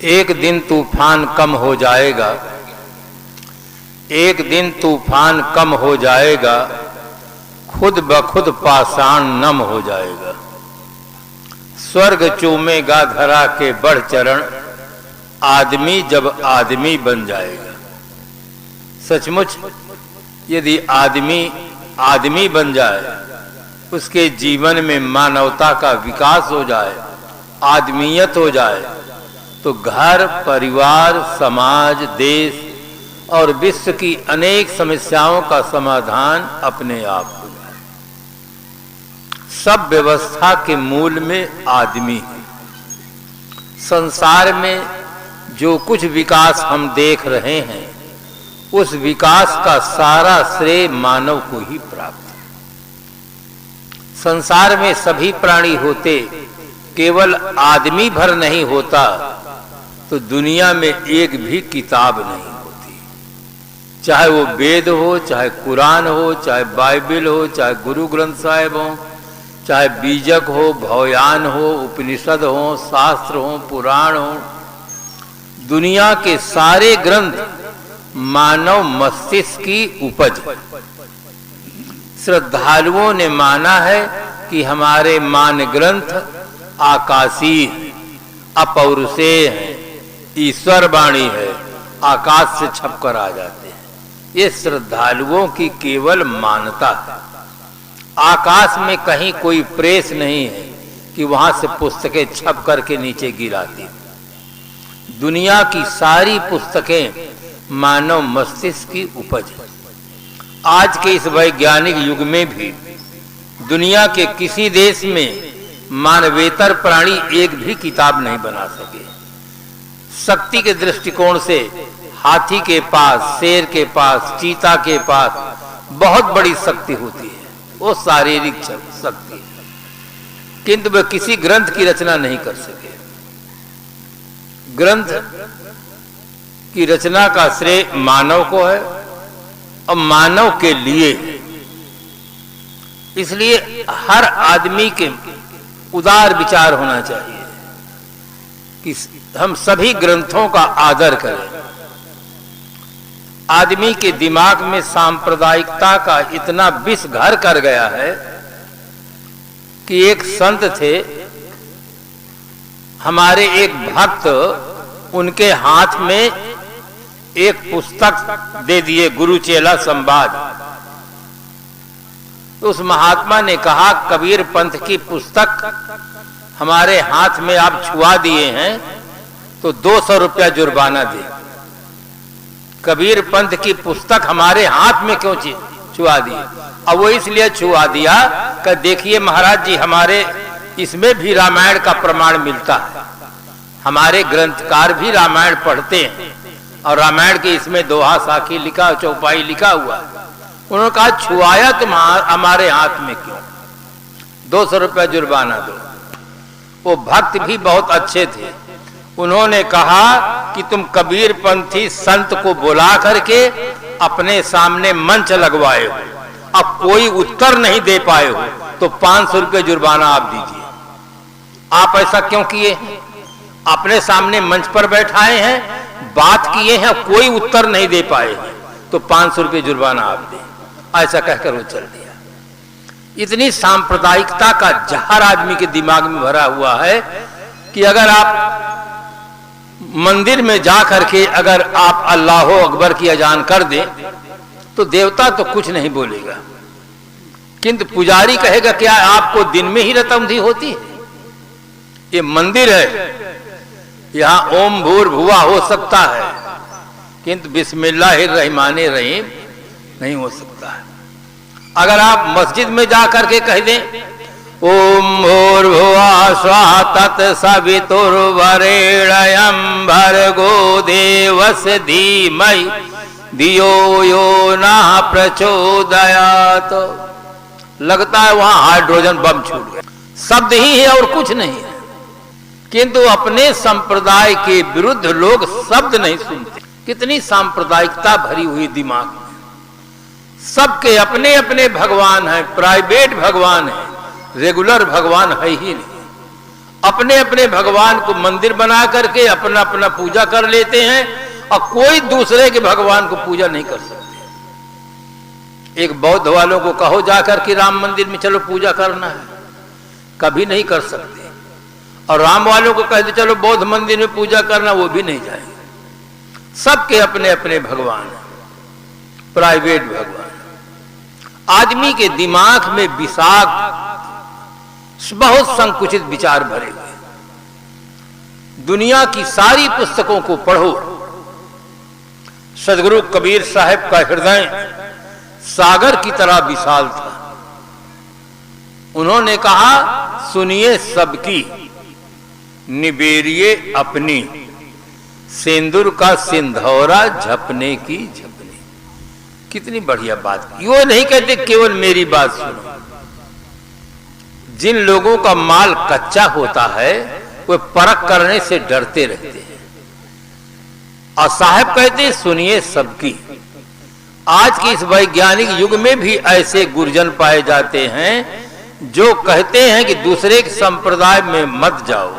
एक दिन तूफान कम हो जाएगा, एक दिन तूफान कम हो जाएगा, खुद ब खुद पाषाण नम हो जाएगा। स्वर्ग चूमेगा धरा के बढ़ चरण, आदमी जब आदमी बन जाएगा। सचमुच यदि आदमी आदमी बन जाए, उसके जीवन में मानवता का विकास हो जाए, आदमियत हो जाए, तो घर, परिवार, समाज, देश और विश्व की अनेक समस्याओं का समाधान अपने आप हो जाए। सब व्यवस्था के मूल में आदमी है। संसार में जो कुछ विकास हम देख रहे हैं, उस विकास का सारा श्रेय मानव को ही प्राप्त है। संसार में सभी प्राणी होते, केवल आदमी भर नहीं होता तो दुनिया में एक भी किताब नहीं होती। चाहे वो वेद हो, चाहे कुरान हो, चाहे बाइबल हो, चाहे गुरु ग्रंथ साहिब हो, चाहे बीजक हो, भवयान हो, उपनिषद हो, शास्त्र हो, पुराण हो, दुनिया के सारे ग्रंथ मानव मस्तिष्क की उपज। श्रद्धालुओं ने माना है कि हमारे मान ग्रंथ आकाशीय, अपौरुषेय है, ईश्वर वाणी है, आकाश से छपकर आ जाते हैं। ये श्रद्धालुओं की केवल मान्यता है। आकाश में कहीं कोई प्रेस नहीं है कि वहां से पुस्तकें छप करके नीचे गिराती। दुनिया की सारी पुस्तकें मानव मस्तिष्क की उपज है। आज के इस वैज्ञानिक युग में भी दुनिया के किसी देश में मानवेतर प्राणी एक भी किताब नहीं बना सके। शक्ति के दृष्टिकोण से हाथी के पास, शेर के पास, चीता के पास बहुत बड़ी शक्ति होती है, वो शारीरिक शक्ति है, किंतु वे किसी ग्रंथ की रचना नहीं कर सके। ग्रंथ की रचना का श्रेय मानव को है और मानव के लिए है। इसलिए हर आदमी के उदार विचार होना चाहिए कि हम सभी ग्रंथों का आदर करें। आदमी के दिमाग में सांप्रदायिकता का इतना विष घर कर गया है कि एक संत थे, हमारे एक भक्त, उनके हाथ में एक पुस्तक दे दिए, गुरु चेला संवाद। तो उस महात्मा ने कहा, कबीर पंथ की पुस्तक हमारे हाथ में आप छुआ दिए हैं तो 200 रुपया जुर्माना दे। कबीर पंथ की पुस्तक हमारे हाथ में क्यों छुआ दी? अब वो इसलिए छुआ दिया कि देखिए महाराज जी, हमारे इसमें भी रामायण का प्रमाण मिलता है, हमारे ग्रंथकार भी रामायण पढ़ते हैं और रामायण के इसमें दोहा, साखी लिखा, चौपाई लिखा हुआ है। उन्होंने कहा छुआया तुम हमारे हाथ में क्यों, 200 रुपया जुर्माना दो। वो भक्त भी बहुत अच्छे थे, उन्होंने कहा कि तुम कबीर पंथी संत को बुला करके अपने सामने मंच लगवाए हो, अब कोई उत्तर नहीं दे पाए हो तो 500 रुपये जुर्माना आप दीजिए। आप ऐसा क्यों किए? अपने सामने मंच पर बैठाए हैं, बात किए हैं, कोई उत्तर नहीं दे पाए हैं तो 500 रुपये जुर्माना आप दें। ऐसा कहकर वो चल दिया। इतनी सांप्रदायिकता का जहर आदमी के दिमाग में भरा हुआ है कि अगर आप मंदिर में जा करके अगर आप अल्लाह अकबर की अजान कर दें तो देवता तो कुछ नहीं बोलेगा, किंतु पुजारी कहेगा क्या आपको दिन में ही रतमधी होती है? ये मंदिर है, यहां ओम भूर्भुवा हो सकता है किंतु बिस्मिल्लाहिर्रहमानिर्रहीम नहीं हो सकता है। अगर आप मस्जिद में जा करके कह दें ओम भूर्भुवः स्वः तत्सवितुर्वरेण्यं भर्गो देवस्य धीमहि धियो यो नः प्रचोदयात्, लगता है वहां हाइड्रोजन बम छूट गया। शब्द ही है और कुछ नहीं है, किंतु अपने संप्रदाय के विरुद्ध लोग शब्द नहीं सुनते। कितनी सांप्रदायिकता भरी हुई दिमाग में। सबके अपने अपने भगवान हैं, प्राइवेट भगवान है, रेगुलर भगवान है ही नहीं। अपने अपने भगवान को मंदिर बना करके अपना अपना पूजा कर लेते हैं और कोई दूसरे के भगवान को पूजा नहीं कर सकते। एक बौद्ध वालों को कहो जाकर कि राम मंदिर में चलो पूजा करना है, कभी नहीं कर सकते। और राम वालों को कहते चलो बौद्ध मंदिर में पूजा करना, वो भी नहीं जाएंगे। सबके अपने अपने भगवान, प्राइवेट भगवान। आदमी के दिमाग में विषाक्त बहुत संकुचित विचार भरे हुए। दुनिया की सारी पुस्तकों को पढ़ो। सदगुरु कबीर साहब का हृदय सागर की तरह विशाल था। उन्होंने कहा सुनिए सबकी, निबेरिए अपनी, सिंदूर का सिंधौरा झपने की झपनी। कितनी बढ़िया बात। यो नहीं कहते केवल मेरी बात सुनो। जिन लोगों का माल कच्चा होता है वे परख करने से डरते रहते हैं। और साहब कहते सुनिए सबकी। आज के इस वैज्ञानिक युग में भी ऐसे गुरजन पाए जाते हैं जो कहते हैं कि दूसरे के संप्रदाय में मत जाओ,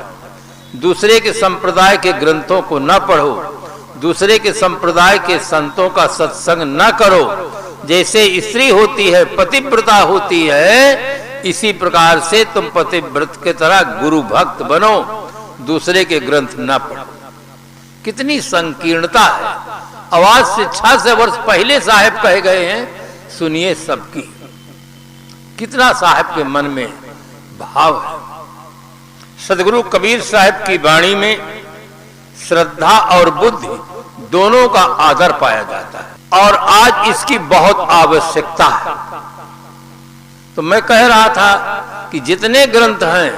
दूसरे के संप्रदाय के ग्रंथों को न पढ़ो, दूसरे के संप्रदाय के संतों का सत्संग न करो। जैसे स्त्री होती है, पतिव्रता होती है, इसी प्रकार से तुम पतिव्रत के तरह गुरु भक्त बनो, दूसरे के ग्रंथ न पढ़ो। कितनी संकीर्णता है। आवाज से 600 वर्ष पहले साहब कहे गए हैं सुनिए सबकी। कितना साहब के मन में भाव है। सदगुरु कबीर साहब की वाणी में श्रद्धा और बुद्धि दोनों का आदर पाया जाता है और आज इसकी बहुत आवश्यकता है। तो मैं कह रहा था कि जितने ग्रंथ हैं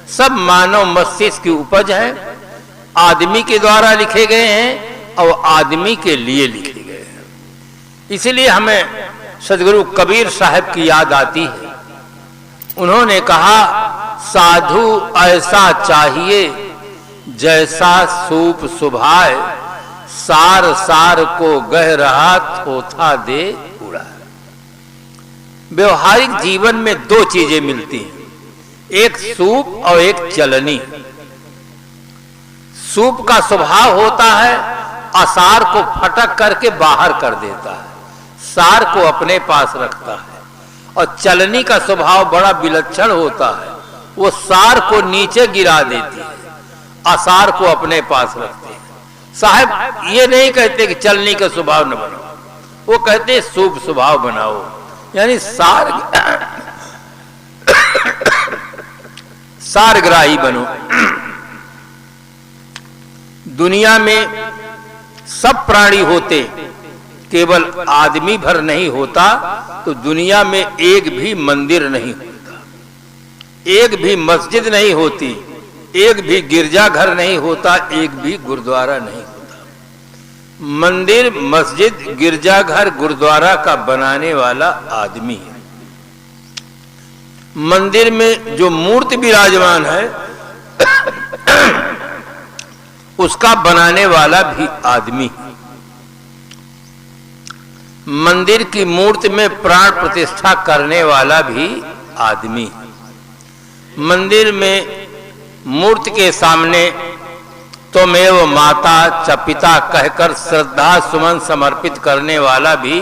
सब मानव मस्तिष्क की उपज है, आदमी के द्वारा लिखे गए हैं और आदमी के लिए लिखे गए हैं। इसलिए हमें सदगुरु कबीर साहब की याद आती है। उन्होंने कहा साधु ऐसा चाहिए जैसा सूप सुभाए, सार सार को गह रहा थोथा दे उड़ा। व्यवहारिक जीवन में दो चीजें मिलती हैं, एक सूप और एक चलनी। सूप का स्वभाव होता है असार को फटक करके बाहर कर देता है, सार को अपने पास रखता है। और चलनी का स्वभाव बड़ा विलक्षण होता है, वो सार को नीचे गिरा देती है, असार को अपने पास रखते हैं। साहब ये नहीं कहते कि चलनी का स्वभाव न बनाओ, वो कहते सूप स्वभाव बनाओ, यानी सारग्राही बनो। दुनिया में सब प्राणी होते, केवल आदमी भर नहीं होता तो दुनिया में एक भी मंदिर नहीं होता, एक भी मस्जिद नहीं होती, एक भी गिरजाघर नहीं होता, एक भी गुरुद्वारा नहीं होता। मंदिर, मस्जिद, गिरजाघर, गुरुद्वारा का बनाने वाला आदमी है। मंदिर में जो मूर्ति विराजमान है उसका बनाने वाला भी आदमी है। मंदिर की मूर्ति में प्राण प्रतिष्ठा करने वाला भी आदमी है। मंदिर में मूर्ति के सामने त्वमेव माता च पिता कहकर श्रद्धा सुमन समर्पित करने वाला भी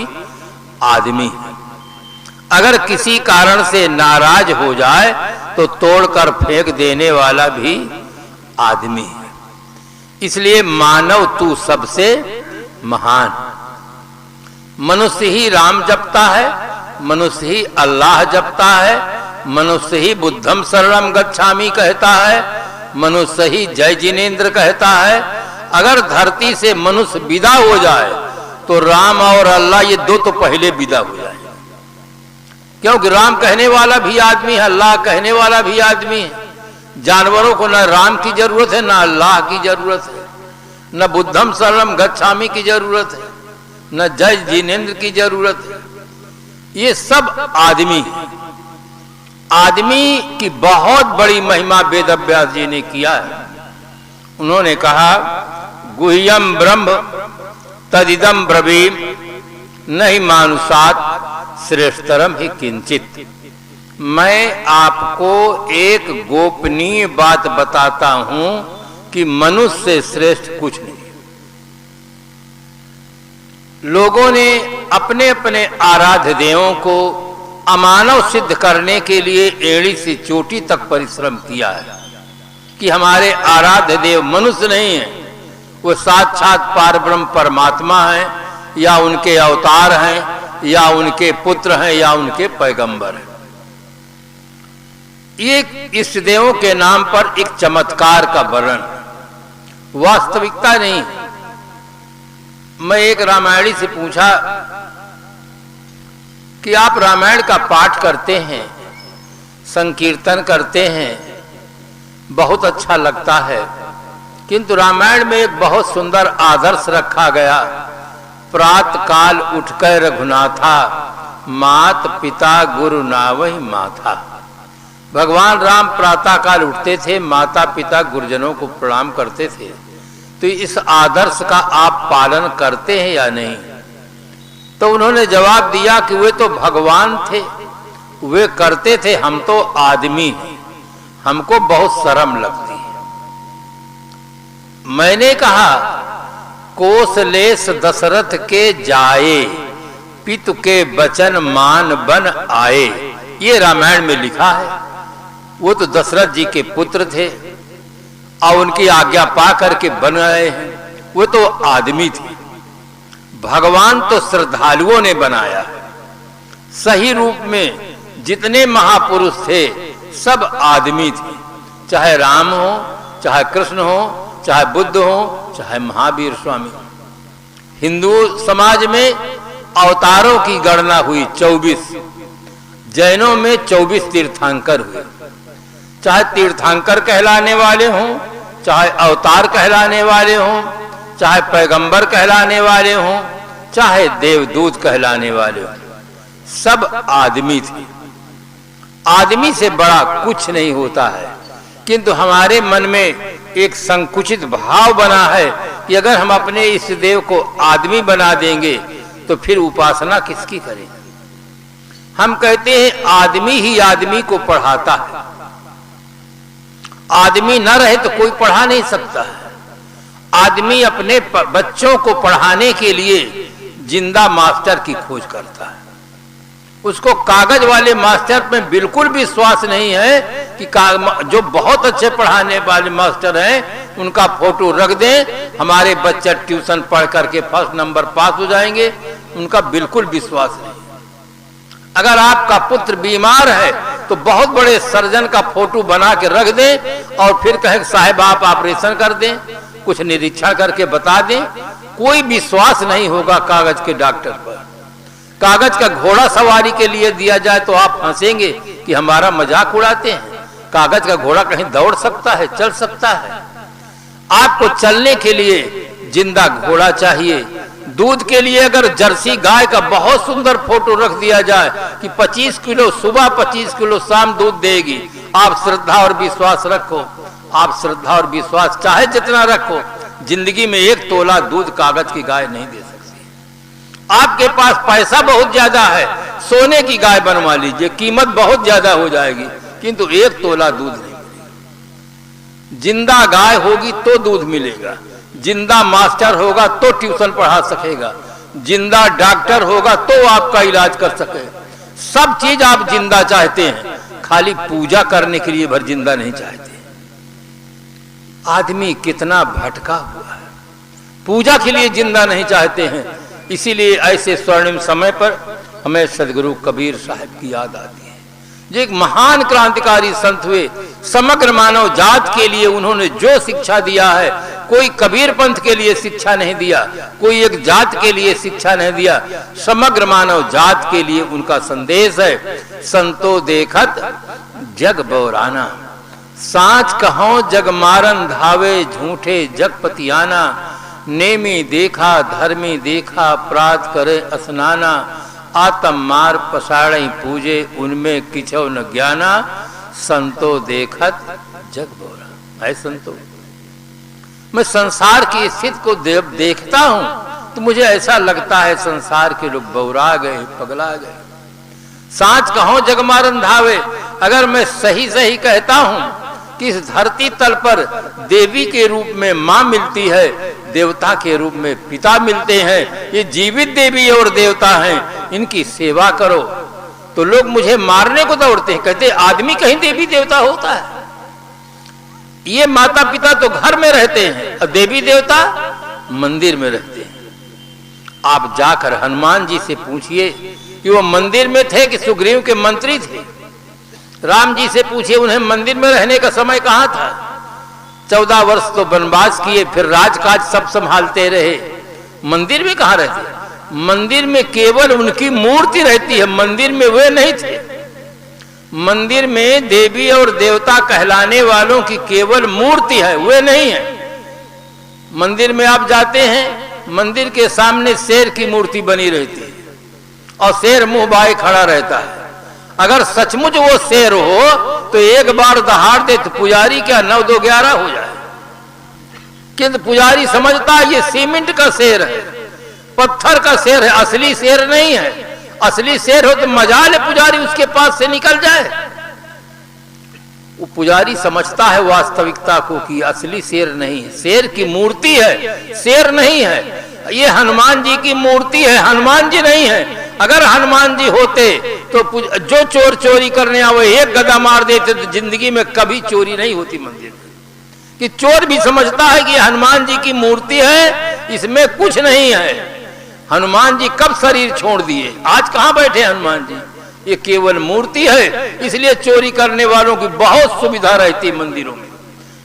आदमी है। अगर किसी कारण से नाराज हो जाए तो तोड़कर फेंक देने वाला भी आदमी है। इसलिए मानव तू सबसे महान। मनुष्य ही राम जपता है, मनुष्य ही अल्लाह जपता है, मनुष्य ही बुद्धम शरणम गच्छामि कहता है, मनुष्य ही जय जिनेन्द्र कहता है। अगर धरती से मनुष्य विदा हो जाए तो राम और अल्लाह ये दो तो पहले विदा हो जाए, क्योंकि राम कहने वाला भी आदमी है, अल्लाह कहने वाला भी आदमी है। जानवरों को न राम की जरूरत है, न अल्लाह की जरूरत है, न बुद्धम शरणम गच्छामि की जरूरत है, न जय जिनेन्द्र की जरूरत है। ये सब आदमी है। आदमी की बहुत बड़ी महिमा वेद व्यास जी ने किया है। उन्होंने कहा गुह्यम ब्रह्म तदिदम ब्रवीम नहीं मानुषात श्रेष्ठतरम ही किंचित। मैं आपको एक गोपनीय बात बताता हूं कि मनुष्य से श्रेष्ठ कुछ नहीं। लोगों ने अपने अपने आराध्य देवों को अमानव सिद्ध करने के लिए एड़ी से चोटी तक परिश्रम किया है कि हमारे आराध्य देव मनुष्य नहीं है, वो साक्षात पारब्रह्म परमात्मा है, या उनके अवतार हैं, या उनके पुत्र हैं, या उनके पैगंबर हैं। ये इष्ट देवों के नाम पर एक चमत्कार का वर्णन, वास्तविकता नहीं। मैं एक रामायणी से पूछा कि आप रामायण का पाठ करते हैं, संकीर्तन करते हैं, बहुत अच्छा लगता है, किंतु रामायण में एक बहुत सुंदर आदर्श रखा गया, प्रात काल उठकर रघुनाथा, मात पिता गुरु नावहि माथा। भगवान राम प्रातः काल उठते थे, माता पिता गुरुजनों को प्रणाम करते थे। तो इस आदर्श का आप पालन करते हैं या नहीं? तो उन्होंने जवाब दिया कि वे तो भगवान थे, वे करते थे, हम तो आदमी हैं, हमको बहुत शर्म लगती है। मैंने कहा, कोसलेस दशरथ के जाए, पितु के बचन मान बन आए, ये रामायण में लिखा है। वो तो दशरथ जी के पुत्र थे और उनकी आज्ञा पा करके बन आए हैं, वो तो आदमी थे। भगवान तो श्रद्धालुओं ने बनाया है। सही रूप में जितने महापुरुष थे सब आदमी थे, चाहे राम हो, चाहे कृष्ण हो, चाहे बुद्ध हो, चाहे महावीर स्वामी। हिंदू समाज में अवतारों की गणना हुई 24, जैनों में 24 तीर्थंकर हुए। चाहे तीर्थंकर कहलाने वाले हों, चाहे अवतार कहलाने वाले हों, चाहे पैगंबर कहलाने वाले हों, चाहे देवदूत कहलाने वाले हों, सब आदमी थे। आदमी से बड़ा कुछ नहीं होता है, किंतु हमारे मन में एक संकुचित भाव बना है कि अगर हम अपने इस देव को आदमी बना देंगे तो फिर उपासना किसकी करें? हम कहते हैं आदमी ही आदमी को पढ़ाता है, आदमी न रहे तो कोई पढ़ा नहीं सकता है। आदमी अपने बच्चों को पढ़ाने के लिए जिंदा मास्टर की खोज करता है। उसको कागज वाले मास्टर में बिल्कुल विश्वास नहीं है कि जो बहुत अच्छे पढ़ाने वाले मास्टर हैं उनका फोटो रख दें, हमारे बच्चे ट्यूशन पढ़ करके फर्स्ट नंबर पास हो जाएंगे, उनका बिल्कुल विश्वास नहीं। अगर आपका पुत्र बीमार है तो बहुत बड़े सर्जन का फोटो बना के रख दें और फिर कहें साहब आप ऑपरेशन कर दें, कुछ निरीक्षण करके बता दें, कोई विश्वास नहीं होगा कागज के डॉक्टर पर। कागज का घोड़ा सवारी के लिए दिया जाए तो आप हंसेंगे कि हमारा मजाक उड़ाते हैं। कागज का घोड़ा कहीं दौड़ सकता है, चल सकता है। आपको चलने के लिए जिंदा घोड़ा चाहिए। दूध के लिए अगर जर्सी गाय का बहुत सुंदर फोटो रख दिया जाए कि 25 किलो सुबह 25 किलो शाम दूध देगी, आप श्रद्धा और विश्वास रखो, आप श्रद्धा और विश्वास चाहे जितना रखो, जिंदगी में 1 तोला दूध कागज की गाय नहीं दे सकती। आपके पास पैसा बहुत ज्यादा है, सोने की गाय बनवा लीजिए, कीमत बहुत ज्यादा हो जाएगी, किंतु 1 तोला दूध नहीं मिलेगा। जिंदा गाय होगी तो दूध मिलेगा, जिंदा मास्टर होगा तो ट्यूशन पढ़ा सकेगा, जिंदा डॉक्टर होगा तो आपका इलाज कर सकेगा। सब चीज आप जिंदा चाहते हैं, खाली पूजा करने के लिए भर जिंदा नहीं चाहते। आदमी कितना भटका हुआ है, पूजा के लिए जिंदा नहीं चाहते हैं। इसीलिए ऐसे स्वर्णिम समय पर हमें सदगुरु कबीर साहब की याद आती है, जो एक महान क्रांतिकारी संत हुए। समग्र मानव जात के लिए उन्होंने जो शिक्षा दिया है, कोई कबीर पंथ के लिए शिक्षा नहीं दिया, कोई एक जात के लिए शिक्षा नहीं दिया, समग्र मानव जात के लिए उनका संदेश है। संतो देखत जग बौराना, सांच कहो जग मारन धावे, झूठे जगपतियाना। नेमी देखा धर्मी देखा, प्रात करे स्नाना। आत्म मार पसाड़ई पूजे, उनमें किछो न ज्ञाना। संतो देखत जग बौरा। ऐ संतो, मैं संसार की स्थिति को देखता हूं तो मुझे ऐसा लगता है संसार के लोग बौरा गए, पगला गए। सांच कहो जग मारन धावे। अगर मैं सही सही कहता हूं कि इस धरती तल पर देवी के रूप में मां मिलती है, देवता के रूप में पिता मिलते हैं, ये जीवित देवी और देवता हैं, इनकी सेवा करो, तो लोग मुझे मारने को दौड़ते हैं। कहते आदमी कहीं देवी देवता होता है? ये माता पिता तो घर में रहते हैं और देवी देवता मंदिर में रहते हैं। आप जाकर हनुमान जी से पूछिए कि वो मंदिर में थे कि सुग्रीव के मंत्री थे। राम जी से पूछिए उन्हें मंदिर में रहने का समय कहां था। 14 वर्ष तो वनवास किए, फिर राजकाज सब संभालते रहे, मंदिर में कहां रहते? मंदिर में केवल उनकी मूर्ति रहती है, मंदिर में वे नहीं थे। मंदिर में देवी और देवता कहलाने वालों की केवल मूर्ति है, वे नहीं है। मंदिर में आप जाते हैं, मंदिर के सामने शेर की मूर्ति बनी रहती है और शेर मुंह बाए खड़ा रहता है। अगर सचमुच वो शेर हो तो एक बार दहाड़ दे तो पुजारी क्या 9 2 11 हो जाए, किंतु पुजारी समझता है ये सीमेंट का शेर है, पत्थर का शेर है, असली शेर नहीं है। असली शेर हो तो मजाल है पुजारी उसके पास से निकल जाए। वो पुजारी समझता है वास्तविकता को कि असली शेर नहीं है, शेर की मूर्ति है, शेर नहीं है। ये हनुमान जी की मूर्ति है, हनुमान जी नहीं है। अगर हनुमान जी होते तो जो चोर चोरी करने आवे एक गदा मार देते तो जिंदगी में कभी चोरी नहीं होती मंदिर में। कि चोर भी समझता है कि हनुमान जी की मूर्ति है, इसमें कुछ नहीं है। हनुमान जी कब शरीर छोड़ दिए, आज कहां बैठे हनुमान जी? ये केवल मूर्ति है, इसलिए चोरी करने वालों की बहुत सुविधा रहती है। मंदिरों में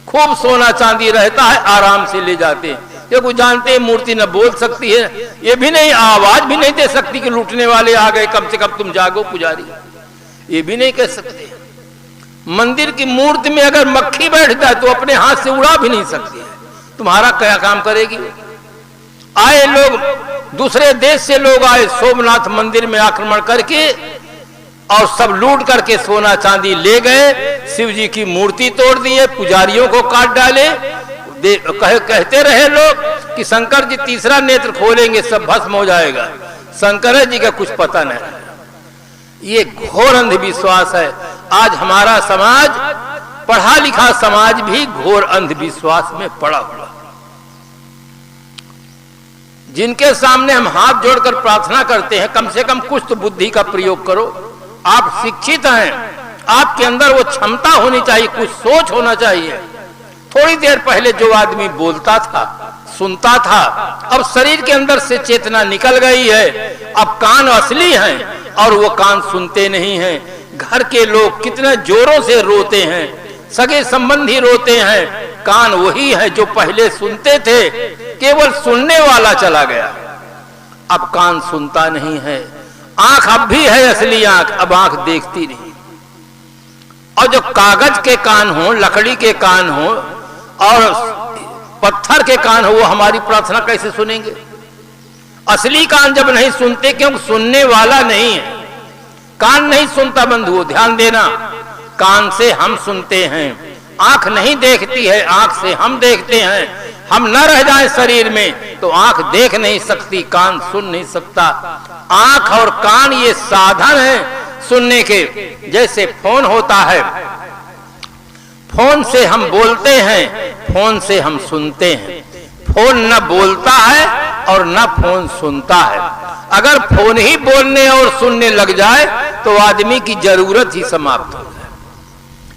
खूब सोना चांदी रहता है, आराम से ले जाते हैं। ये कुछ जानते हैं मूर्ति न बोल सकती है, ये भी नहीं, आवाज भी नहीं दे सकती कि लूटने वाले आ गए, कम से कम तुम जागो पुजारी, ये भी नहीं कह सकते। मंदिर की मूर्ति में अगर मक्खी बैठ जाए तो अपने हाथ से उड़ा भी नहीं सकती है, तुम्हारा क्या काम करेगी? आए लोग, दूसरे देश से लोग आए, सोमनाथ मंदिर में आक्रमण करके और सब लूट करके सोना चांदी ले गए, शिव जी की मूर्ति तोड़ दिए, पुजारियों को काट डाले। कहते रहे लोग कि शंकर जी तीसरा नेत्र खोलेंगे सब भस्म हो जाएगा, शंकर जी का कुछ पता नहीं। ये घोर अंधविश्वास है। आज हमारा समाज, पढ़ा लिखा समाज भी घोर अंधविश्वास में पड़ा हुआ। जिनके सामने हम हाथ जोड़कर प्रार्थना करते हैं, कम से कम कुछ तो बुद्धि का प्रयोग करो। आप शिक्षित हैं, आपके अंदर वो क्षमता होनी चाहिए, कुछ सोच होना चाहिए। थोड़ी देर पहले जो आदमी बोलता था, सुनता था, अब शरीर के अंदर से चेतना निकल गई है। अब कान असली हैं और वो कान सुनते नहीं हैं। घर के लोग कितने जोरों से रोते हैं, सगे संबंधी रोते हैं, कान वही है जो पहले सुनते थे, केवल सुनने वाला चला गया, अब कान सुनता नहीं है। आंख अब भी है असली आंख, अब आंख देखती नहीं। और जो कागज के कान हो, लकड़ी के कान हो और पत्थर के कान हो, वो हमारी प्रार्थना कैसे सुनेंगे? असली कान जब नहीं सुनते, क्योंकि सुनने वाला नहीं है। कान नहीं सुनता बंधुओं, ध्यान देना। कान से हम सुनते हैं, आंख नहीं देखती है, आंख से हम देखते हैं। हम न रह जाए शरीर में तो आंख देख नहीं सकती, कान सुन नहीं सकता। आंख और कान ये साधन है सुनने के। जैसे फोन होता है, फोन से हम बोलते हैं, फोन से हम सुनते हैं। फोन न बोलता है और न फोन सुनता है। अगर फोन ही बोलने और सुनने लग जाए तो आदमी की जरूरत ही समाप्त हो जाए,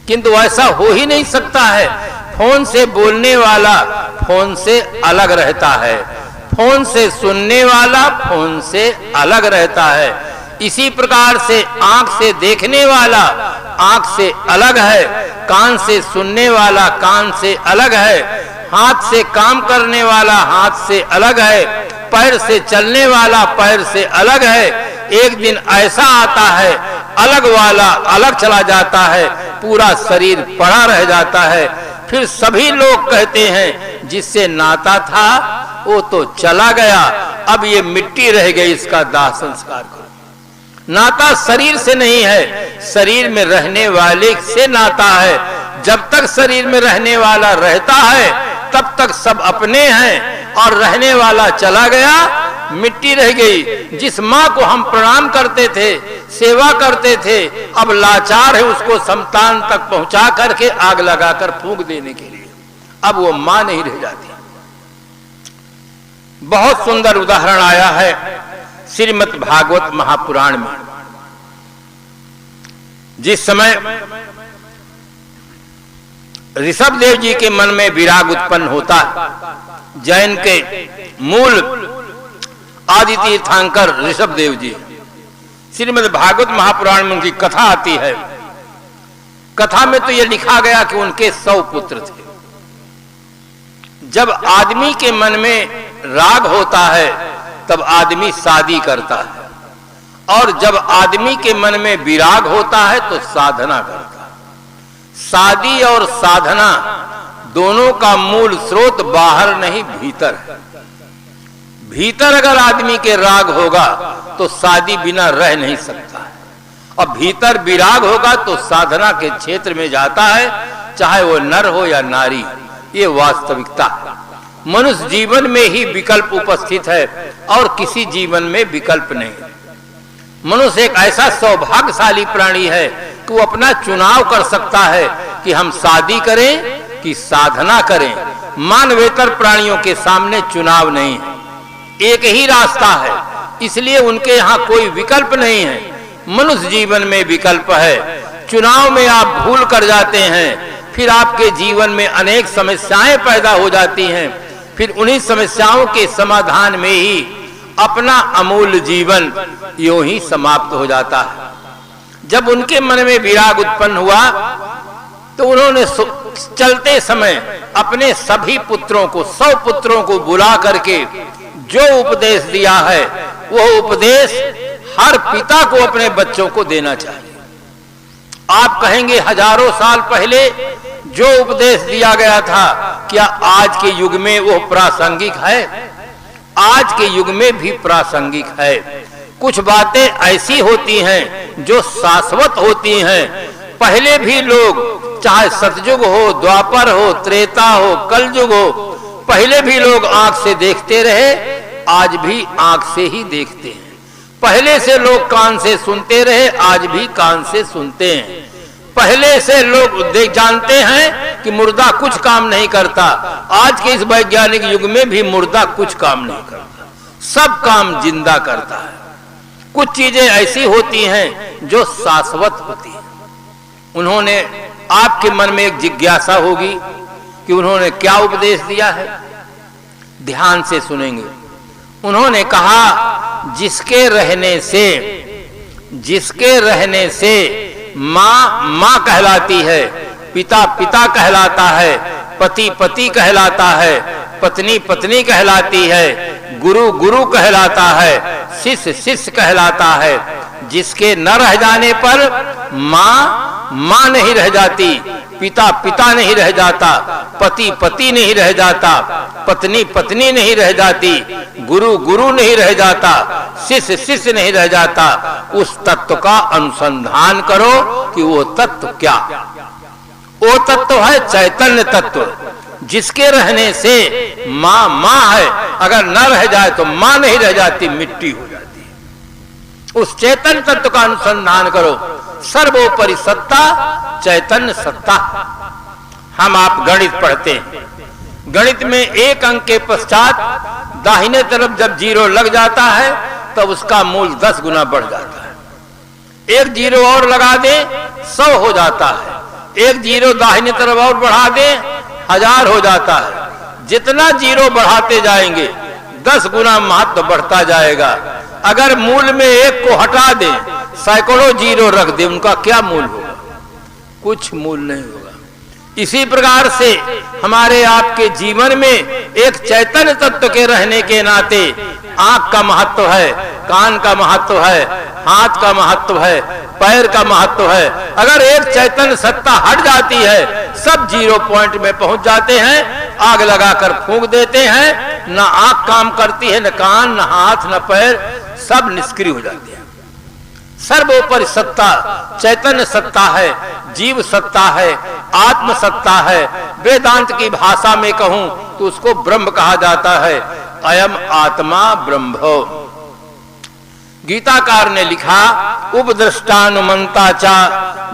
किंतु ऐसा हो ही नहीं सकता है। फोन से बोलने वाला फोन से अलग रहता है, फोन से सुनने वाला फोन से अलग रहता है। इसी प्रकार से आंख से देखने वाला आंख से अलग है, कान से सुनने वाला कान से अलग है, हाथ से काम करने वाला हाथ से अलग है, पैर से चलने वाला पैर से अलग है। एक दिन ऐसा आता है, अलग वाला अलग चला जाता है, पूरा शरीर पड़ा रह जाता है। फिर सभी लोग कहते हैं जिससे नाता था वो तो चला गया, अब ये मिट्टी रह गई, इसका दाह संस्कार करो। नाता शरीर से नहीं है, शरीर में रहने वाले से नाता है। जब तक शरीर में रहने वाला रहता है तब तक सब अपने हैं, और रहने वाला चला गया, मिट्टी रह गई। जिस माँ को हम प्रणाम करते थे, सेवा करते थे, अब लाचार है उसको शमशान तक पहुंचा करके आग लगाकर फूंक देने के लिए। अब वो माँ नहीं रह जाती। बहुत सुंदर उदाहरण आया है श्रीमद् भागवत महापुराण में। जिस समय ऋषभदेव जी के मन में विराग उत्पन्न होता है, जैन के मूल आदि तीर्थंकर ऋषभदेव जी, श्रीमद् भागवत महापुराण में उनकी कथा आती है। कथा में तो यह लिखा गया कि उनके 100 पुत्र थे। जब आदमी के मन में राग होता है तब आदमी शादी करता है, और जब आदमी के मन में विराग होता है तो साधना करता है। शादी और साधना दोनों का मूल स्रोत बाहर नहीं भीतर है। भीतर अगर आदमी के राग होगा तो शादी बिना रह नहीं सकता है, और भीतर विराग होगा तो साधना के क्षेत्र में जाता है, चाहे वो नर हो या नारी। ये वास्तविकता है। मनुष्य जीवन में ही विकल्प उपस्थित है और किसी जीवन में विकल्प नहीं। मनुष्य एक ऐसा सौभाग्यशाली प्राणी है कि वो अपना चुनाव कर सकता है कि हम शादी करें कि साधना करें। मानवेतर प्राणियों के सामने चुनाव नहीं है, एक ही रास्ता है, इसलिए उनके यहाँ कोई विकल्प नहीं है। मनुष्य जीवन में विकल्प है। चुनाव में आप भूल कर जाते हैं, फिर आपके जीवन में अनेक समस्याएं पैदा हो जाती हैं। फिर उन्हीं समस्याओं के समाधान में ही अपना अमूल्य जीवन यूं ही समाप्त हो जाता है। जब उनके मन में विराग उत्पन्न हुआ तो उन्होंने चलते समय अपने सभी पुत्रों को, 100 पुत्रों को बुला करके जो उपदेश दिया है वो उपदेश हर पिता को अपने बच्चों को देना चाहिए। आप कहेंगे हजारों साल पहले जो उपदेश दिया गया था, क्या आज के युग में वो प्रासंगिक है? आज के युग में भी प्रासंगिक है। कुछ बातें ऐसी होती हैं जो शाश्वत होती हैं। पहले भी लोग, चाहे सतयुग हो, द्वापर हो, त्रेता हो, कलयुग हो, पहले भी लोग आंख से देखते रहे, आज भी आंख से ही देखते हैं। पहले से लोग कान से सुनते रहे, आज भी कान से सुनते हैं। पहले से लोग जानते हैं कि मुर्दा कुछ काम नहीं करता, आज के इस वैज्ञानिक युग में भी मुर्दा कुछ काम नहीं करता, सब काम जिंदा करता है। कुछ चीजें ऐसी होती हैं जो शाश्वत होती हैं। उन्होंने, आपके मन में एक जिज्ञासा होगी कि उन्होंने क्या उपदेश दिया है। ध्यान से सुनेंगे। उन्होंने कहा, जिसके रहने से माँ माँ कहलाती है, पिता पिता कहलाता है, पति पति कहलाता है, पत्नी पत्नी कहलाती है, गुरु गुरु कहलाता है, शिष्य शिष्य कहलाता है। जिसके न रह जाने पर माँ माँ नहीं रह जाती, पिता पिता नहीं रह जाता, पति पति नहीं रह जाता, पत्नी पत्नी नहीं रह जाती, गुरु गुरु नहीं रह जाता, शिष्य शिष्य नहीं रह जाता। उस तत्व का अनुसंधान करो कि वो तत्व क्या। वो तत्व है चैतन्य तत्व, जिसके रहने से माँ माँ है। अगर न रह जाए तो माँ नहीं रह जाती, मिट्टी हो जाती है। उस चैतन्य तत्व का अनुसंधान करो। सर्वोपरि सत्ता चैतन्य सत्ता। हम आप गणित पढ़ते हैं, गणित में एक अंक के पश्चात दाहिने तरफ जब 0 लग जाता है तब उसका मूल 10 गुना बढ़ जाता है। एक 0 और लगा दे 100 हो जाता है, एक 0 दाहिने तरफ और बढ़ा दे 1000 हो जाता है। जितना 0 बढ़ाते जाएंगे 10 गुना महत्व बढ़ता जाएगा। अगर मूल में एक को हटा दे, सैकड़ों 0 रख दे, उनका क्या मूल होगा? कुछ मूल नहीं होगा। इसी प्रकार से हमारे आपके जीवन में एक चैतन्य तत्व के रहने के नाते आंख का महत्व है, कान का महत्व है, हाथ का महत्व है, पैर का महत्व है। अगर एक चैतन्य सत्ता हट जाती है, सब 0 पॉइंट में पहुंच जाते हैं, आग लगाकर फूंक देते हैं। न आंख काम करती है, न कान, न हाथ, न पैर, सब निष्क्रिय हो जाते हैं। सर्वोपरि सत्ता चैतन्य सत्ता है, जीव सत्ता है, आत्म सत्ता है। वेदांत की भाषा में कहूं तो उसको ब्रह्म कहा जाता है। अयम आत्मा ब्रह्मो। गीताकार ने लिखा, उपदृष्टानुमंता चा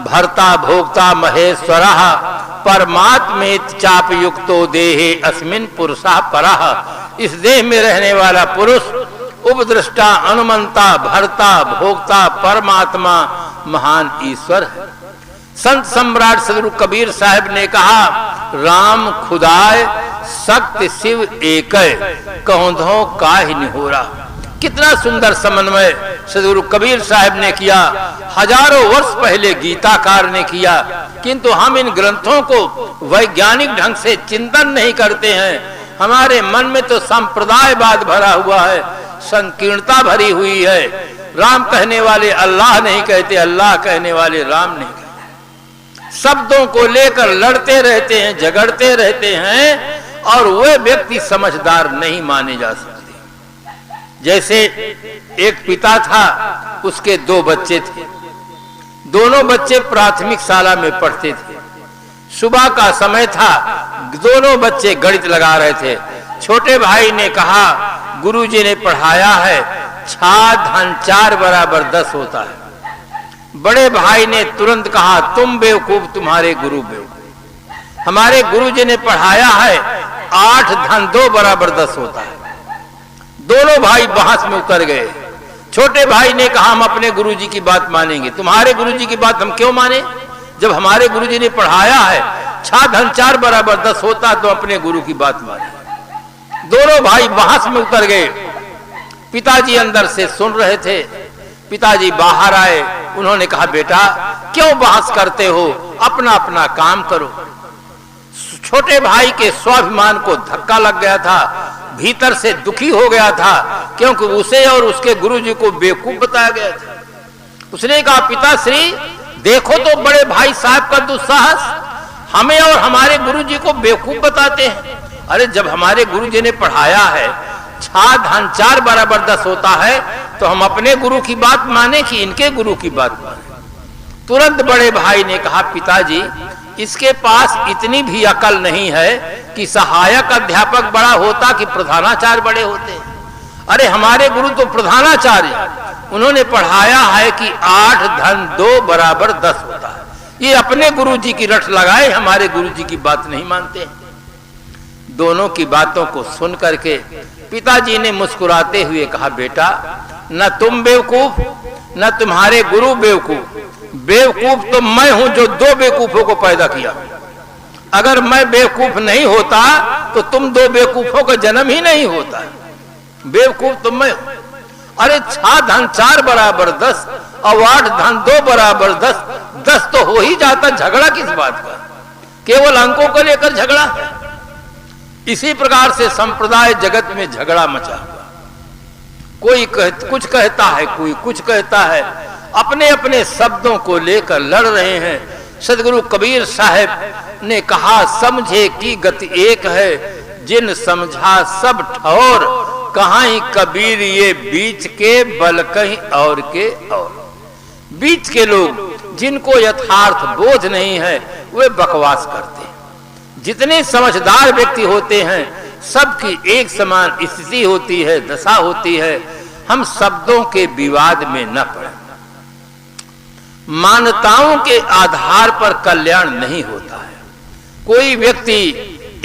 भर्ता भोक्ता महेश्वरः परमात्मेत चाप युक्तो देहे अस्मिन पुरुषः परः। इस देह में रहने वाला पुरुष उपदृष्टा, अनुमंता, भर्ता, भोक्ता, परमात्मा, महान ईश्वर है। संत सम्राट सदगुरु कबीर साहब ने कहा, राम खुदाय सत्य शिव एक कौंधों का ही निहोरा। कितना सुंदर समन्वय सदगुरु कबीर साहब ने किया, हजारों वर्ष पहले गीताकार ने किया। किंतु हम इन ग्रंथों को वैज्ञानिक ढंग से चिंतन नहीं करते हैं। हमारे मन में तो संप्रदायवाद भरा हुआ है, संकीर्णता भरी हुई है। राम कहने वाले अल्लाह नहीं कहते, अल्लाह कहने वाले राम नहीं कहते। शब्दों को लेकर लड़ते रहते हैं, झगड़ते रहते हैं, और वह व्यक्ति समझदार नहीं माने जा सकते। जैसे एक पिता था, उसके 2 बच्चे थे। दोनों बच्चे प्राथमिक शाला में पढ़ते थे। सुबह का समय था, दोनों बच्चे गणित लगा रहे थे। छोटे भाई ने कहा, गुरुजी ने पढ़ाया है 6 धन 4 बराबर 10 होता है। बड़े भाई ने तुरंत कहा, तुम बेवकूफ, तुम्हारे गुरु बेवकूफ। हमारे गुरुजी ने पढ़ाया है 8 धन 2 बराबर 10 होता है। दोनों भाई बहस में उतर गए। छोटे भाई ने कहा, हम अपने गुरुजी की बात मानेंगे, तुम्हारे गुरुजी की बात हम क्यों माने? जब हमारे गुरुजी ने पढ़ाया है 6 धन 4 बराबर 10 होता, तो अपने गुरु की बात माने। दोनों भाई बहस में उतर गए। पिताजी अंदर से सुन रहे थे। पिताजी बाहर आए। उन्होंने कहा, बेटा क्यों बहस करते हो, अपना अपना काम करो। छोटे भाई के स्वाभिमान को धक्का लग गया था, भीतर से दुखी हो गया था, क्योंकि उसे और उसके गुरुजी को बेवकूफ बताया गया था। उसने कहा, पिताश्री देखो तो बड़े भाई साहब का दुस्साहस, हमें और हमारे गुरुजी को बेवकूफ बताते हैं। अरे जब हमारे गुरुजी ने पढ़ाया है 6 धन 4 बराबर 10 होता है, तो हम अपने गुरु की बात माने कि इनके गुरु की बात माने? तुरंत बड़े भाई ने कहा, पिताजी इसके पास इतनी भी अकल नहीं है कि सहायक अध्यापक बड़ा होता कि प्रधानाचार्य बड़े होते। अरे हमारे गुरु तो प्रधानाचार्य, उन्होंने पढ़ाया है कि 8 धन 2 बराबर 10 होता है। ये अपने गुरुजी की रट लगाए, हमारे गुरुजी की बात नहीं मानते। दोनों की बातों को सुन करके पिताजी ने मुस्कुराते हुए कहा, बेटा न तुम बेवकूफ न तुम्हारे गुरु बेवकूफ, बेवकूफ तो मैं हूं जो 2 बेवकूफों को पैदा किया। अगर मैं बेवकूफ नहीं होता तो तुम 2 बेवकूफों का जन्म ही नहीं होता। बेवकूफ तो मैं हूं। अरे 6 धन 4 बराबर 10 और 8 धन 2 बराबर 10, 10 तो हो ही जाता। झगड़ा किस बात का? केवल अंकों को लेकर झगड़ा है। इसी प्रकार से संप्रदाय जगत में झगड़ा मचा हुआ। कोई कुछ कहता है, कोई कुछ कहता है, अपने अपने शब्दों को लेकर लड़ रहे हैं। सदगुरु कबीर साहब ने कहा, समझे की गति एक है, जिन समझा सब ठौर, कहाँ ही कबीर ये बीच के बल कहीं और के और। बीच के लोग जिनको यथार्थ बोध नहीं है, वे बकवास करते हैं। जितने समझदार व्यक्ति होते हैं, सबकी एक समान स्थिति होती है, दशा होती है। हम शब्दों के विवाद में न पड़े। मान्यताओं के आधार पर कल्याण नहीं होता है। कोई व्यक्ति,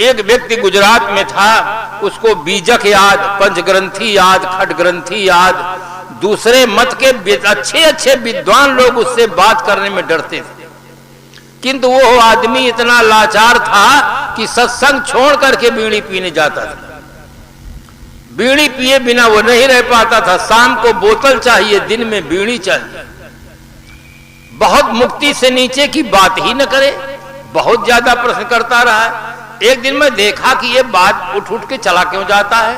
एक व्यक्ति गुजरात में था, उसको बीजक याद, पंचग्रंथी याद, खट ग्रंथी याद। दूसरे मत के अच्छे अच्छे विद्वान लोग उससे बात करने में डरते थे, किंतु वो आदमी इतना लाचार था कि सत्संग छोड़ करके बीड़ी पीने जाता था। बीड़ी पिए बिना वो नहीं रह पाता था। शाम को बोतल चाहिए, दिन में बीड़ी चाहिए। बहुत मुक्ति से नीचे की बात ही न करे, बहुत ज्यादा प्रश्न करता रहा। एक दिन मैं देखा कि ये बात उठ उठ के चला क्यों जाता है।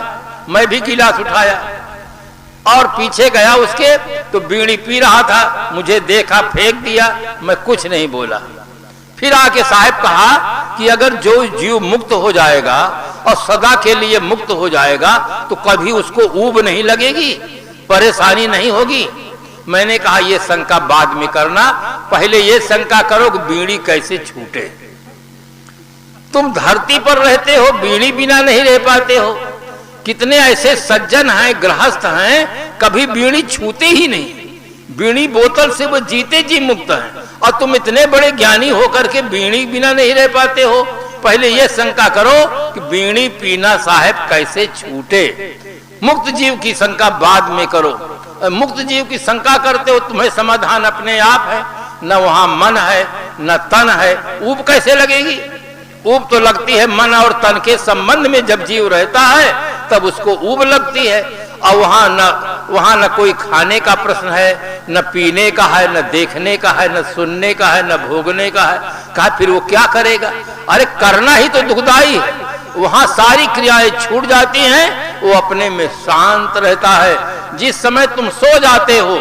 मैं भी गिलास उठाया और पीछे गया उसके, तो बीड़ी पी रहा था। मुझे देखा, फेंक दिया। मैं कुछ नहीं बोला। फिर आके साहब कहा कि अगर जो जीव मुक्त हो जाएगा और सदा के लिए मुक्त हो जाएगा, तो कभी उसको ऊब नहीं लगेगी, परेशानी नहीं होगी। मैंने कहा, ये शंका बाद में करना, पहले ये शंका करो कि बीड़ी कैसे छूटे। तुम धरती पर रहते हो, बीड़ी बिना नहीं रह पाते हो, कितने ऐसे सज्जन हैं, गृहस्थ हैं, कभी बीड़ी छूते ही नहीं, बीड़ी बोतल से वो जीते जी मुक्त हैं, और तुम इतने बड़े ज्ञानी होकर के बीड़ी बिना नहीं रह पाते हो। पहले ये शंका करो कि बीड़ी पीना साहब कैसे छूटे। मुक्त जीव की शंका बाद में करो। मुक्त जीव की शंका करते हो, तुम्हें समाधान अपने आप है, न वहां मन है न तन है, ऊब कैसे लगेगी? ऊब तो लगती है मन और तन के संबंध में जब जीव रहता है तब उसको ऊब लगती है। और वहां न कोई खाने का प्रश्न है, न पीने का है, न देखने का है, न सुनने का है, न भोगने का है। कहा फिर वो क्या करेगा? अरे करना ही तो दुखदाई है। वहां सारी क्रियाएं छूट जाती हैं, वो अपने में शांत रहता है। जिस समय तुम सो जाते हो,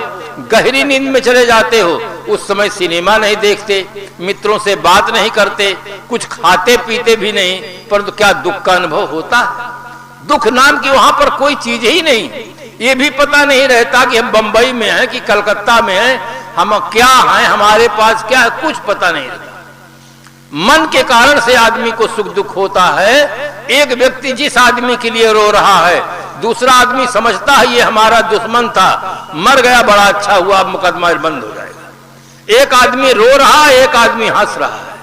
गहरी नींद में चले जाते हो, उस समय सिनेमा नहीं देखते, मित्रों से बात नहीं करते, कुछ खाते पीते भी नहीं, परंतु क्या दुख का अनुभव होता है? दुख नाम की वहां पर कोई चीज ही नहीं। ये भी पता नहीं रहता कि हम बंबई में हैं कि कलकत्ता में हैं, हम क्या हैं, हमारे पास क्या है, कुछ पता नहीं रहता। मन के कारण से आदमी को सुख दुख होता है। एक व्यक्ति जिस आदमी के लिए रो रहा है, दूसरा आदमी समझता है ये हमारा दुश्मन था, मर गया, बड़ा अच्छा हुआ, मुकदमा बंद हो जाएगा। एक आदमी रो रहा है, एक आदमी हंस रहा है।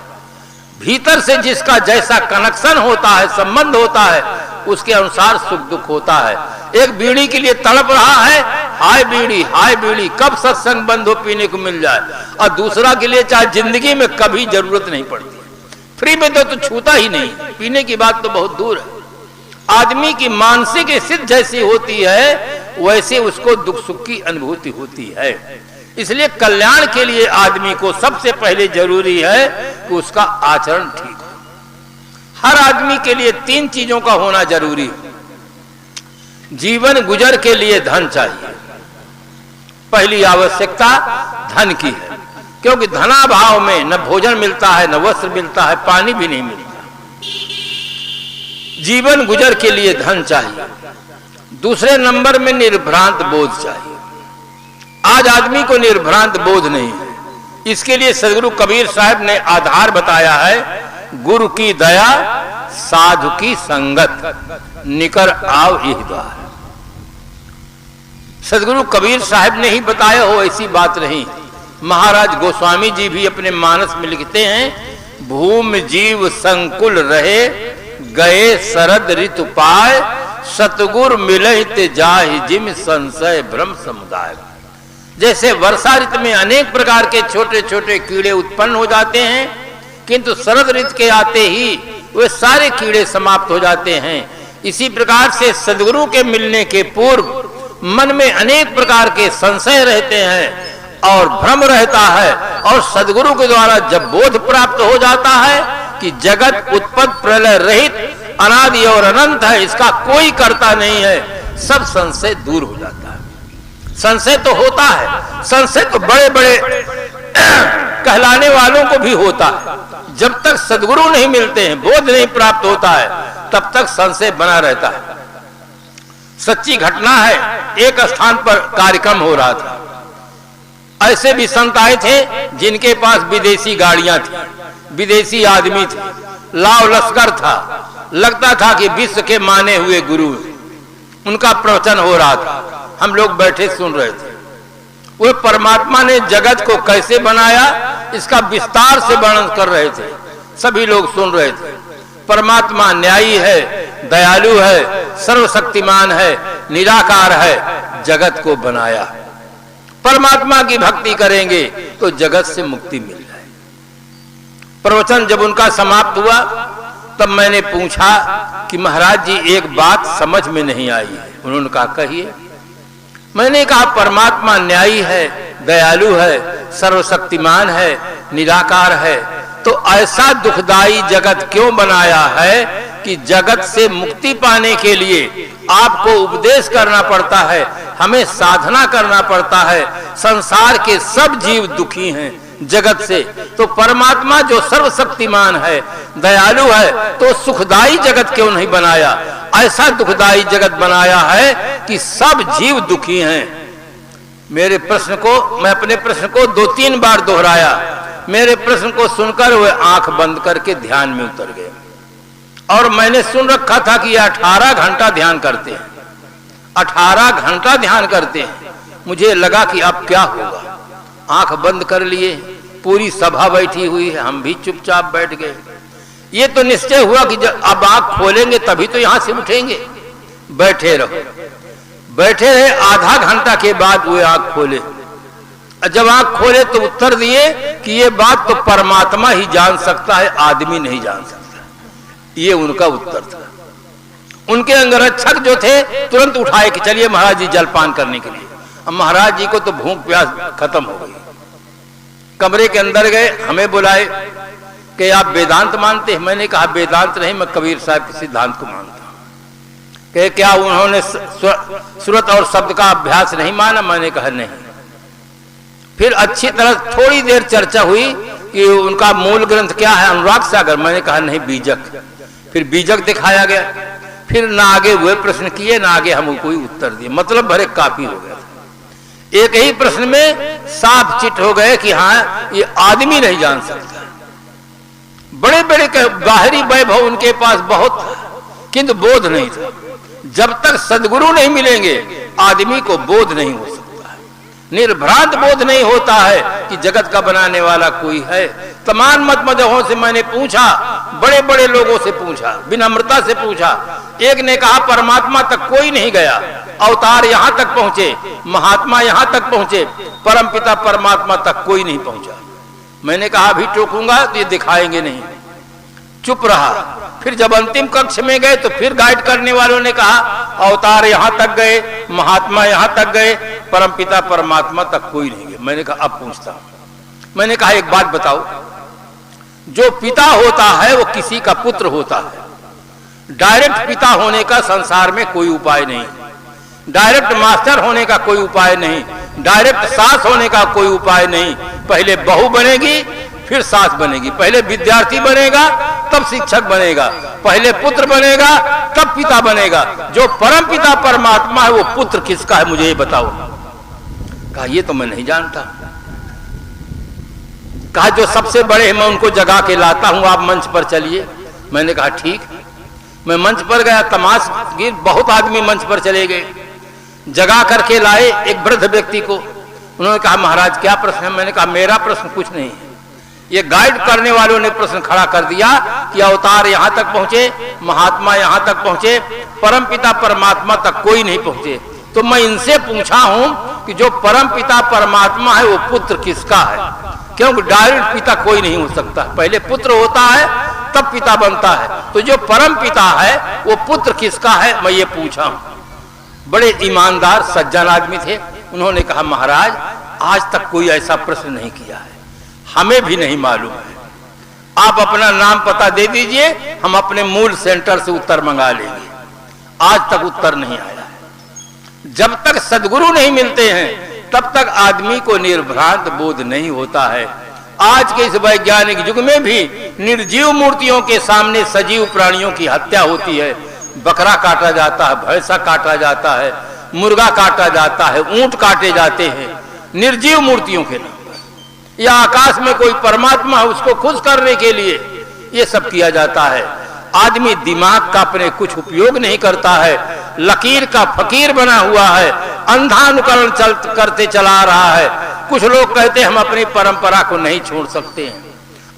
भीतर से जिसका जैसा कनेक्शन होता है, संबंध होता है, उसके अनुसार सुख दुख होता है। एक बीड़ी के लिए तड़प रहा है, हाय बीड़ी, कब सत्संग बंद हो, पीने को मिल जाए। और दूसरा के लिए चाहे जिंदगी में कभी जरूरत नहीं पड़ती, फ्री में तो छूता ही नहीं, पीने की बात तो बहुत दूर है। आदमी की मानसिक स्थिति जैसी होती है वैसे उसको दुख सुख की अनुभूति होती है। इसलिए कल्याण के लिए आदमी को सबसे पहले जरूरी है कि उसका आचरण ठीक हो। हर आदमी के लिए 3 चीजों का होना जरूरी है। जीवन गुजर के लिए धन चाहिए, पहली आवश्यकता धन की है, क्योंकि धनाभाव में न भोजन मिलता है, न वस्त्र मिलता है, पानी भी नहीं मिलता। जीवन गुजर के लिए धन चाहिए। दूसरे नंबर में निर्भ्रांत बोध चाहिए। आज आदमी को निर्भ्रांत बोध नहीं है। इसके लिए सदगुरु कबीर साहब ने आधार बताया है, गुरु की दया साधु की संगत निकर आओ यही द्वार। सदगुरु कबीर साहब ने ही बताया हो, ऐसी बात नहीं। महाराज गोस्वामी जी भी अपने मानस में लिखते हैं, भूमि जीव संकुल रहे, गए शरद ऋतु पाए, सतगुर मिले ते जाहि जिम संशय भ्रम समुदाय। जैसे वर्षा ऋतु में अनेक प्रकार के छोटे छोटे कीड़े उत्पन्न हो जाते हैं, किंतु शरद ऋतु के आते ही वे सारे कीड़े समाप्त हो जाते हैं। इसी प्रकार से सदगुरु के मिलने के पूर्व मन में अनेक प्रकार के संशय रहते हैं और भ्रम रहता है, और सदगुरु के द्वारा जब बोध प्राप्त हो जाता है कि जगत उत्पत्ति प्रलय रहित अनादि और अनंत है, इसका कोई कर्ता नहीं है, सब संशय दूर हो जाता है। संशय तो होता है, संशय तो बड़े बड़े कहलाने वालों को भी होता है। जब तक सदगुरु नहीं मिलते हैं, बोध नहीं प्राप्त होता है, तब तक संशय बना रहता है। सच्ची घटना है, एक स्थान पर कार्यक्रम हो रहा था। ऐसे भी संत आए थे जिनके पास विदेशी गाड़ियां थी, विदेशी आदमी थे, लाव लश्कर था, लगता था कि विश्व के माने हुए गुरु। उनका प्रवचन हो रहा था, हम लोग बैठे सुन रहे थे। वो परमात्मा ने जगत को कैसे बनाया इसका विस्तार से वर्णन कर रहे थे, सभी लोग सुन रहे थे। परमात्मा न्यायी है, दयालु है, सर्वशक्तिमान है, निराकार है, जगत को बनाया। परमात्मा की भक्ति करेंगे तो जगत से मुक्ति मिल जाए। प्रवचन जब उनका समाप्त हुआ तब मैंने पूछा कि महाराज जी एक बात समझ में नहीं आई है। उन्होंने कहा कहिए। मैंने कहा परमात्मा न्यायी है, दयालु है, सर्वशक्तिमान है, निराकार है, तो ऐसा दुखदाई जगत क्यों बनाया है कि जगत से मुक्ति पाने के लिए आपको उपदेश करना पड़ता है, हमें साधना करना पड़ता है। संसार के सब जीव दुखी हैं जगत से, तो परमात्मा जो सर्वशक्तिमान है, दयालु है, तो सुखदाई जगत क्यों नहीं बनाया? ऐसा दुखदाई जगत बनाया है कि सब जीव दुखी हैं। मेरे प्रश्न को, मैं अपने प्रश्न को 2-3 बार दोहराया। मेरे प्रश्न को सुनकर वे आंख बंद करके ध्यान में उतर गए। और मैंने सुन रखा था कि ये 18 घंटा ध्यान करते हैं, 18 घंटा ध्यान करते हैं। मुझे लगा कि अब क्या होगा। आंख बंद कर लिए, पूरी सभा बैठी हुई है, हम भी चुपचाप बैठ गए। ये तो निश्चय हुआ कि जब अब आंख खोलेंगे तभी तो यहां से उठेंगे। बैठे रहो, बैठे रहे। आधा घंटा के बाद वो आंख खोले। जब आंख खोले तो उत्तर दिए कि ये बात तो परमात्मा ही जान सकता है, आदमी नहीं जान सकता। ये उनका उत्तर था। उनके अंगरक्षक जो थे तुरंत उठाए कि चलिए महाराज जी जलपान करने के लिए। अब महाराज जी को तो भूख प्यास खत्म हो गई। कमरे के अंदर गए, हमें बुलाए कि आप वेदांत मानते हैं? मैंने कहा वेदांत नहीं, मैं कबीर साहब के सिद्धांत को मानता हूं। कि क्या उन्होंने सूरत और शब्द का अभ्यास नहीं माना? मैंने कहा नहीं। फिर अच्छी तरह थोड़ी देर चर्चा हुई कि उनका मूल ग्रंथ क्या है, अनुराग सागर। मैंने कहा नहीं, बीजक। फिर बीजक दिखाया गया। फिर ना आगे हुए प्रश्न किए, ना आगे हम कोई उत्तर दिए। मतलब भरे काफी हो गया। एक ही प्रश्न में साफ चिट हो गए कि हाँ ये आदमी नहीं जान सकता। बड़े बड़े बाहरी वैभव उनके पास बहुत था, किंतु बोध नहीं था। जब तक सदगुरु नहीं मिलेंगे आदमी को बोध नहीं हो सकता है। निर्भ्रांत बोध नहीं होता है कि जगत का बनाने वाला कोई है। तमाम मत मजहबों से मैंने पूछा, बड़े बड़े लोगों से पूछा, विनम्रता से पूछा। एक ने कहा परमात्मा तक कोई नहीं गया, अवतार यहां तक पहुंचे, महात्मा यहां तक पहुंचे, परमपिता परमात्मा तक कोई नहीं पहुंचा। मैंने कहा अभी टोकूंगा तो ये दिखाएंगे नहीं। चुप रहा। फिर जब अंतिम कक्ष में गए तो फिर गाइड करने वालों ने कहा अवतार यहां तक गए, महात्मा यहां तक गए, परमपिता परमात्मा तक कोई नहीं गया। मैंने कहा अब पूछता हूं। मैंने कहा एक बात बताओ, जो पिता होता है वो किसी का पुत्र होता है। डायरेक्ट पिता होने का संसार में कोई उपाय नहीं, डायरेक्ट मास्टर होने का कोई उपाय नहीं, डायरेक्ट सास होने का कोई उपाय नहीं। पहले बहू बनेगी फिर सास बनेगी, पहले विद्यार्थी बनेगा तब शिक्षक बनेगा, पहले पुत्र बनेगा तब पिता बनेगा। जो परम पिता परमात्मा है वो पुत्र किसका है मुझे ये बताओ। कहा ये तो मैं नहीं जानता। कहा जो सबसे बड़े हैं मैं उनको जगा के लाता हूं, आप मंच पर चलिए। मैंने कहा ठीक। मैं मंच पर गया, तमाशगीर बहुत आदमी मंच पर चले गए। जगा करके लाए एक वृद्ध व्यक्ति को। उन्होंने कहा महाराज क्या प्रश्न है? मैंने कहा मेरा प्रश्न कुछ नहीं है, ये गाइड करने वालों ने प्रश्न खड़ा कर दिया कि अवतार यहां तक पहुंचे, महात्मा यहां तक पहुंचे, परमपिता परमात्मा तक कोई नहीं पहुंचे। तो मैं इनसे पूछा हूं कि जो परमपिता परमात्मा है वो पुत्र किसका है? क्योंकि डायरेक्ट पिता कोई नहीं हो सकता, पहले पुत्र होता है तब पिता बनता है। तो जो परम पिता है वो पुत्र किसका है मैं ये पूछा हूं। बड़े ईमानदार सज्जन आदमी थे। उन्होंने कहा महाराज आज तक कोई ऐसा प्रश्न नहीं किया है, हमें भी नहीं मालूम है। आप अपना नाम पता दे दीजिए, हम अपने मूल सेंटर से उत्तर मंगा लेंगे। आज तक उत्तर नहीं आया है। जब तक सदगुरु नहीं मिलते हैं तब तक आदमी को निर्भ्रांत बोध नहीं होता है। आज के इस वैज्ञानिक युग में भी निर्जीव मूर्तियों के सामने सजीव प्राणियों की हत्या होती है। बकरा काटा जाता है, भैंसा काटा जाता है, मुर्गा काटा जाता है, ऊंट काटे जाते हैं निर्जीव मूर्तियों के नाम पर। या आकाश में कोई परमात्मा है उसको खुश करने के लिए ये सब किया जाता है। आदमी दिमाग का अपने कुछ उपयोग नहीं करता है, लकीर का फकीर बना हुआ है, अंधानुकरण करते चला रहा है। कुछ लोग कहते हैं हम अपनी परंपरा को नहीं छोड़ सकते हैं।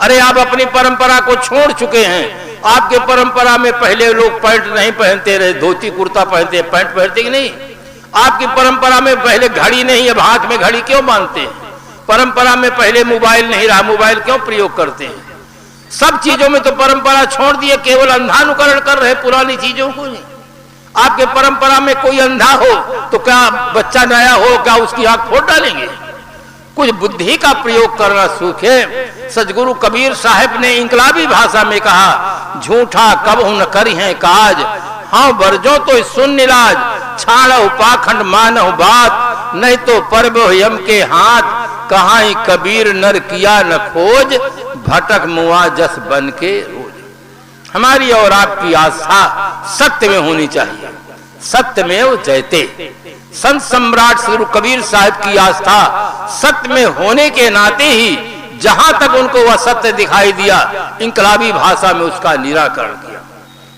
अरे आप अपनी परंपरा को छोड़ चुके हैं। आपके परंपरा में पहले लोग पैंट नहीं पहनते रहे, धोती कुर्ता पहनते, पैंट पहनते कि नहीं? आपकी परंपरा में पहले घड़ी नहीं, अब हाथ में घड़ी क्यों बांधते हैं? परंपरा में पहले मोबाइल नहीं रहा, मोबाइल क्यों प्रयोग करते हैं? सब चीजों में तो परंपरा छोड़ दिए, केवल अंधानुकरण कर रहे पुरानी चीजों को नहीं। आपके परंपरा में कोई अंधा हो तो क्या बच्चा नया हो क्या उसकी आंख फोड़ डालेंगे? कुछ बुद्धि का प्रयोग करना सुख है। सदगुरु कबीर साहब ने इंकलाबी भाषा में कहा झूठा कब न करी है काज, हाँ वर्जो तो सुन निलाज, छाड़ो पाखंड मानो बात, नहीं तो परब यम के हाथ, कहाँ ही कबीर नर किया न खोज, भटक मुआ जस बन के रोज। हमारी और आपकी आस्था सत्य में होनी चाहिए, सत्य में वो जयते। संत सम्राट श्री कबीर साहब की आस्था सत्य में होने के नाते ही जहां तक उनको वह सत्य दिखाई दिया, इंकलाबी भाषा में उसका निराकरण किया।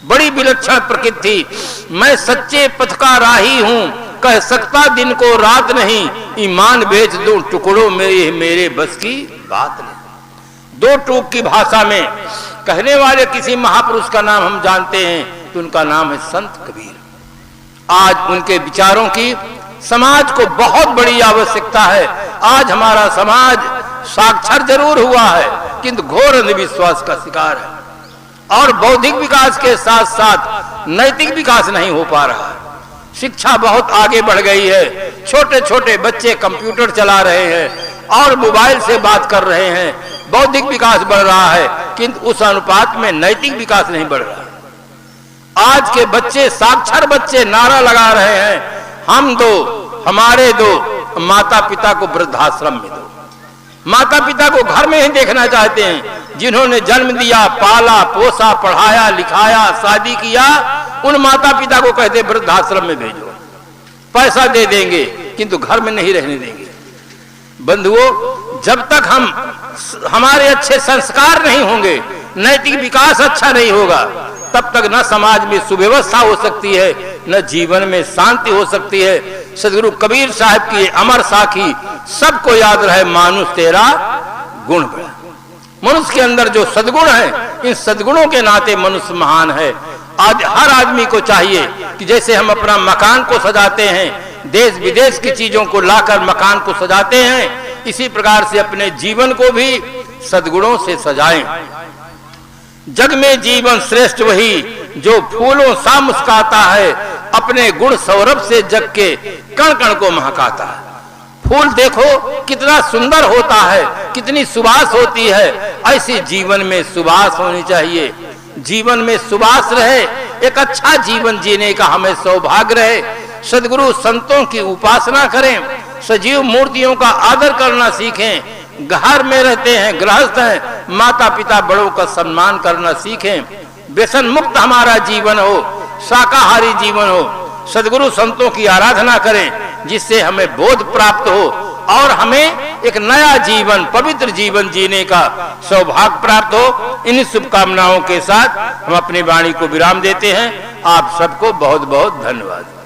बड़ी विलक्षण प्रकृति। मैं सच्चे पथ का राही हूं, कह सकता दिन को रात नहीं, ईमान बेच दूं टुकड़ों में, ये मेरे बस की बात नहीं। दो टूक की भाषा में कहने वाले किसी महापुरुष का नाम हम जानते हैं तो उनका नाम है संत कबीर। आज उनके विचारों की समाज को बहुत बड़ी आवश्यकता है। आज हमारा समाज साक्षर जरूर हुआ है किंतु घोर अंधविश्वास का शिकार है और बौद्धिक विकास के साथ साथ नैतिक विकास नहीं हो पा रहा है। शिक्षा बहुत आगे बढ़ गई है, छोटे छोटे बच्चे कंप्यूटर चला रहे हैं और मोबाइल से बात कर रहे हैं, बौद्धिक विकास बढ़ रहा है किंतु उस अनुपात में नैतिक विकास नहीं बढ़ रहा। आज के बच्चे, साक्षर बच्चे नारा लगा रहे हैं, हम दो, हमारे दो, माता पिता को वृद्धाश्रम में दो। माता पिता को घर में ही देखना चाहते हैं, जिन्होंने जन्म दिया, पाला पोसा, पढ़ाया लिखाया, शादी किया, उन माता पिता को कहते वृद्धाश्रम में भेजो, पैसा दे देंगे किंतु घर में नहीं रहने देंगे। बंधुओं, जब तक हमारे अच्छे संस्कार नहीं होंगे, नैतिक विकास अच्छा नहीं होगा, तब तक न समाज में सुव्यवस्था हो सकती है, न जीवन में शांति हो सकती है। सदगुरु कबीर साहब की अमर साखी सबको याद रहे, मानुष तेरा गुण बड़ा। मनुष्य के अंदर जो सद्गुण है, इन सद्गुणों के नाते मनुष्य महान है। आज हर आदमी को चाहिए कि जैसे हम अपना मकान को सजाते हैं, देश विदेश की चीजों को लाकर मकान को सजाते हैं, इसी प्रकार से अपने जीवन को भी सद्गुणों से सजाएं। जग में जीवन श्रेष्ठ वही जो फूलों सा मुस्काता है, अपने गुण सौरभ से जग के कण कण को महकाता है। फूल देखो कितना सुंदर होता है, कितनी सुवास होती है, ऐसी जीवन में सुवास होनी चाहिए। जीवन में सुवास रहे, एक अच्छा जीवन जीने का हमें सौभाग्य रहे। सद्गुरु संतों की उपासना करें, सजीव मूर्तियों का आदर करना सीखें। घर में रहते हैं, गृहस्थ हैं, माता पिता बड़ों का सम्मान करना सीखें। व्यसन मुक्त हमारा जीवन हो, शाकाहारी जीवन हो। सद्गुरु संतों की आराधना करें जिससे हमें बोध प्राप्त हो और हमें एक नया जीवन, पवित्र जीवन जीने का सौभाग्य प्राप्त हो। इन शुभकामनाओं के साथ हम अपनी वाणी को विराम देते हैं। आप सबको बहुत बहुत धन्यवाद।